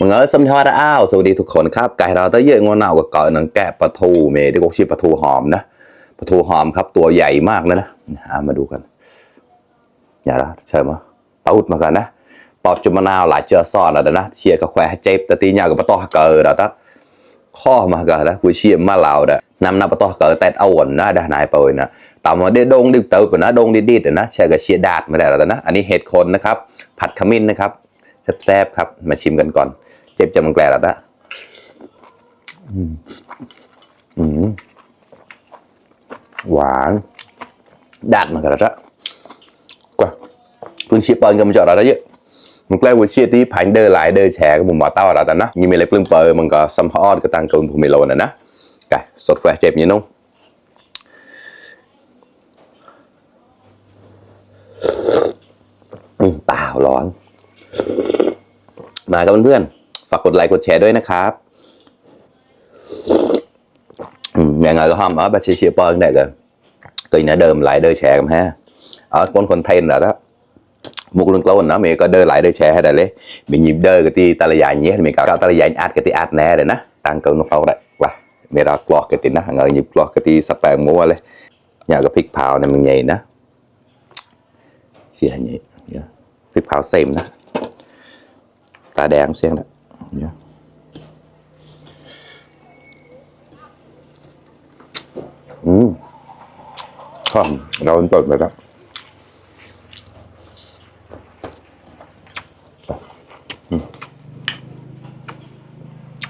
มึงสัมภาระอ้าวสวัสดีทุกคนครับไก่เราต้องเยอะงอนหนาวกับเกาะหนังแกะปลาทูเมย์ที่กูชื่อปลาทูหอมนะปลาทูหอมครับตัวใหญ่มากนะมาดูกันอย่าละใช่ไหมตูดมากันนะปอกจุ่มมะนาวหลายเจอซ่อนแล้วนะเชียร์กับแควเจ็บแต่ตีเงากับปลาตอเกอร์แล้วตั้งข้อมากันนะกูเชียร์มาเหล่าเด้อนำปลาตอเกอร์แต่เอาอ่อนนะได้นายเปยนะต่อมาได้ดงดิบเติบนะดงดิดนะเชียร์กับเชียร์ดาดมาได้แล้วนะอันนี้เห็ดคนนะครับผัดขมิ้นนะครับแซ่บๆครับมาชิมกันก่อนเจ็บจะมันแกลแล้วนะหวานดาดมากันแล้วกว่าคุณเชียร์เปิลกันมาจอดเราเยอะมันแกล้วุ้ยเชียร์ที่ผ่านเดินหลายเดินแชร์กับมุมมอเต้าเราแต่นะยังมีอะไรปลื้มเปิลมันก็ซัมพอร์ตก็ตั้งตัวผมไม่โลนะไก่สดแฝงเจ็บยังนุ่งเปล่าร้อนมากับเพื่อนฝากกดไลค์กดแชร์ด้วยนะครับอย่างไรก็ห้ามบัตรเชียร์เปิลได้กันตัวนี้เดิมหลายเดินแชร์กันฮะคนไทยน่ะนะมุกลุ่นกล้นนะมีก็เดินหลายเดินแชร์ให้ได้เลยมีหยิบเดินกับที่ตะลายอย่างเงี้ยมีกับตะลายอัดกับที่อัดแน่เลยนะตั้งเกินนกเราได้ว่ามีเรากรอกกับที่นะเงยหยิบกรอกกับที่สแปมมัวเลยอย่างกับพริกเผาเนี่ยมันใหญ่นะเสียใหญ่พริกเผาเซ็มนะตาแดงเสียงนะหอมเราเปิดไปแล้ว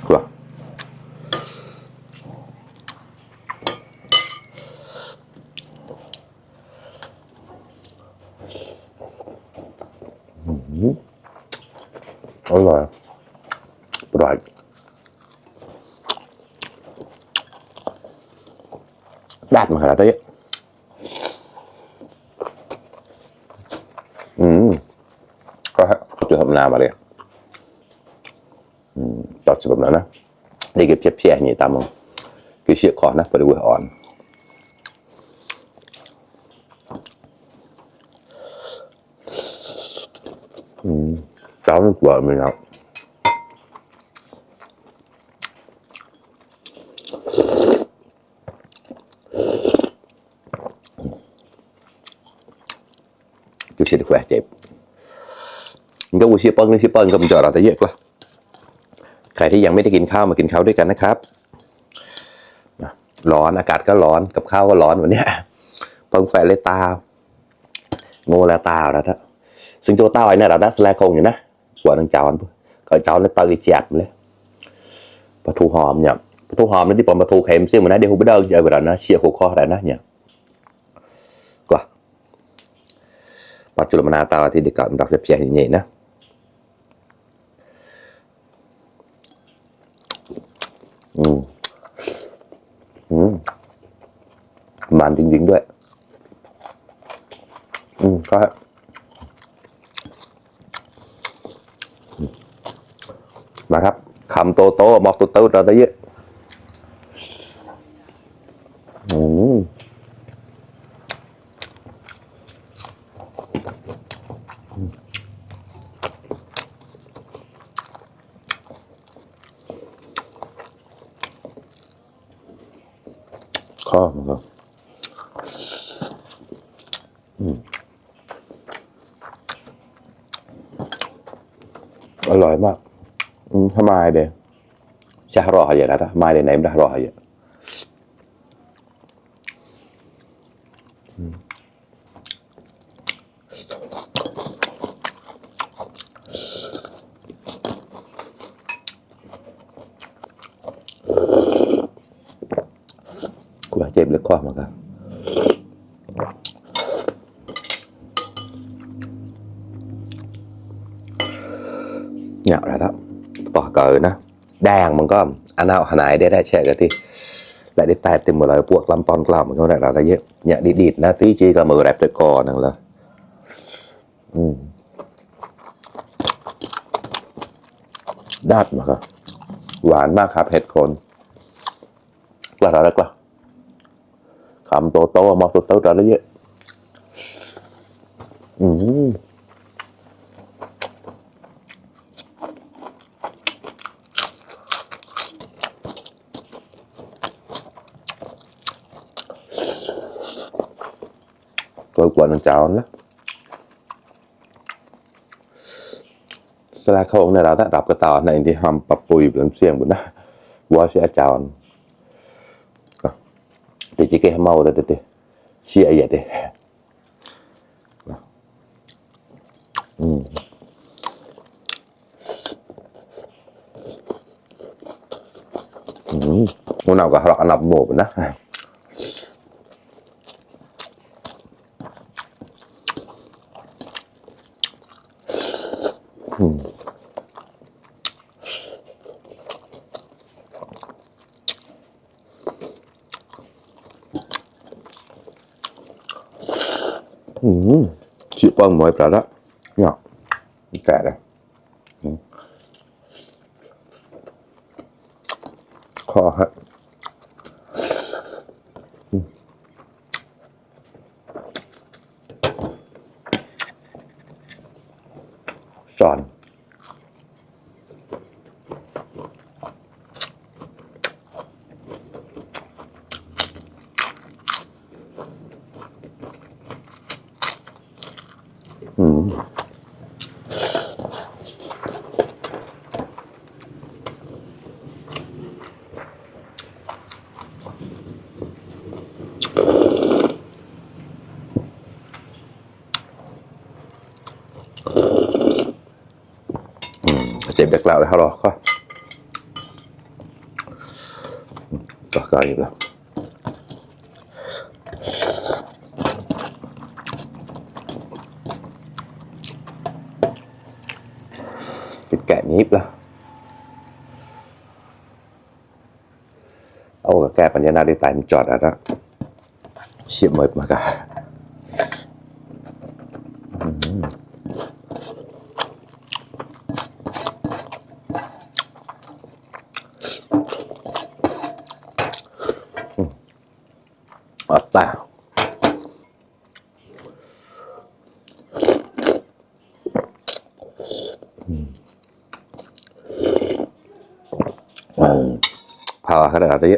กว่าอร่อยปลอดดาดมาขนาดนี้ก็จุดทำนามาเลยจอดแบบนั้นนะนี่เก็บเพี้ยนี่ตามมึงคือเชี่ยคอนะไปดูอ่อนเจ้ามันกว่ามึงครับจุดเชี่ยแขวเจ็บก็วูเชี่ยเปิ้ลก็มันจอดเราแต่เยอะกว่าใครที่ยังไม่ได้กินข้าวมากินข้าวด้วยกันนะครับร้อนอากาศก็ร้อนกับข้าวก็ร้อนวันนี้เพิ่งแฝงเลยตาโง่แล้วตาแล้วท่าซึ่งตัวตาไอ้เนี่ยเราได้สแลคงอยู่นะส่วนทางเจ้าก็เจ้าเนี่ยตาอีเจ็บเลยปลาทูหอมเนี่ยปลาทูหอมนั่นที่ปอมปลาทูเค็มซึ่งมันได้เดี๋ยวผมไปเดินเจอไปแล้วนะเชี่ยโคข้ออะไรนะเนี่ยกว่าปัจจุบันนาตาที่เด็กกับดอกเพียอย่างนี้นะมันจริงๆด้วยก็มาครับคำโตๆบอกโตๆเราได้เยอะข้อมันก็อร่อยมากทำไมเด้ชาโรฮะเยอะนะไม่ได้ไหนไม่ได้รอฮะเยอะกูเจ็บเล็กข้อมันก็เนี่ยอะไรครับต่อเกินนะแดงมันก็อันเอาหายได้แช่กันที่lạiได้แต่เต็มหมดเลยพวกลำตอนกล่าวมันก็ได้เราได้เยอะเนี่ยดีดนะที่จีก็มือแรปตะกอนั่นเลยดาดมากครับหวานมากครับเห็ดคนกว่าแล้วกว่าคำโตมองโตเราได้เยอะ tôi quần thằng cháu nữa Sala không này là đã đọc cái tàu này thì hầm bập bùi làm xiềng bữa nay qua sẽ chào thì chỉ cái màu đây đi chia vậy đi hôm nào cả họ nằm mổ nữa chịu bông mới phải đó nhỏ kẻ này khó hết giònเจ็บเด็กแล้วเขารอก็ต่อการอีกแล้วจะแกะนิบแล้วเอากับแกะปัญญานาดีตายมันจอดแล้วเชี่ยมมากอะตาพาขนาดนี้